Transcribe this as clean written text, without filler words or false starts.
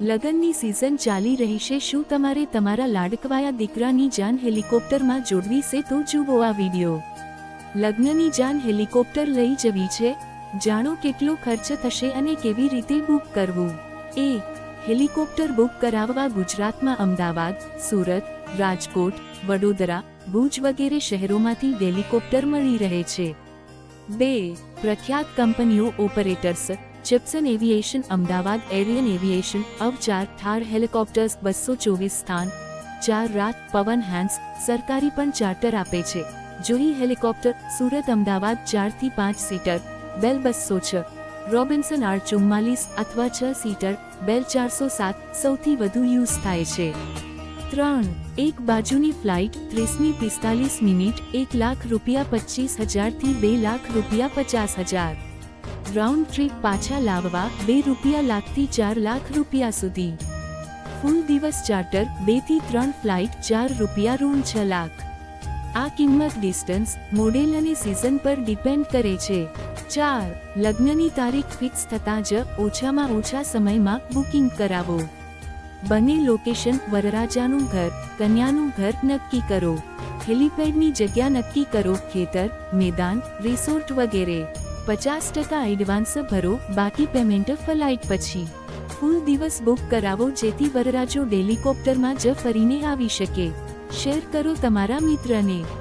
લગ્નની સિઝન ચાલી રહી છે। શું તમારે તમારા લાડકવાયા દીકરાની જાન હેલિકોપ્ટરમાં જોડવી છે? તો જુઓ આ વિડિયો। લગ્નની જાન હેલિકોપ્ટર લઈ જવી છે? જાણો કેટલો ખર્ચ થશે અને કેવી રીતે બુક કરવું। હેલિકોપ્ટર બુક કરાવવા ગુજરાતમાં અમદાવાદ, સુરત, રાજકોટ, વડોદરા, ભુજ વગેરે શહેરોમાંથી હેલિકોપ્ટર મળી રહે છે। 2. પ્રખ્યાત કંપનીઓ operators: Jeppesen aviation Ahmedabad, Arian aviation, અવ4, થાર હેલિકોપ્ટર્સ 224 સ્થાન, 4 રાત, પવન હેન્ડ્સ સરકારી પણ ચાર્ટર આપે છે। જોહી હેલિકોપ્ટર સુરત અમદાવાદ 4 થી 5 સીટર, બેલ 206, રોબિન્સન R44 અથવા 6 સીટર, બેલ 407 સૌથી વધુ યુઝ થાય છે। 3. એક બાજુની ફ્લાઇટ 30 ની 45 મિનિટ, 1 લાખ રૂપિયા 25,000 થી 2 લાખ રૂપિયા 50,000। રાઉન્ડ ટ્રીપ પાછા લાવવા 2 લાખથી 4 લાખ રૂપિયા સુધી। ફૂલ દિવસ ચાર્ટર 2 થી 3 ફ્લાઇટ 4 રૂપિયા રૂમ 6 લાખ। આ કિંમત ડિસ્ટન્સ, મોડેલ અને સિઝન પર ડિપેન્ડ કરે છે। 4. લગ્નની તારીખ ફિક્સ થતાં જ ઓછામાં ઓછા સમયમાં બુકિંગ કરાવો। બંને લોકેશન, વરરાજાનું ઘર, કન્યાનું ઘર નક્કી કરો। હેલિપેડની જગ્યા નક્કી કરો, ખેતર, મેદાન, રિસોર્ટ વગેરે। 50% એડવાન્સ ભરો, બાકી પેમેન્ટ ફ્લાઇટ પછી। ફૂલ દિવસ બુક કરાવો જેથી વરરાજો હેલિકોપ્ટરમાં જ ફરીને આવી શકે। શેર કરો તમારા મિત્રને।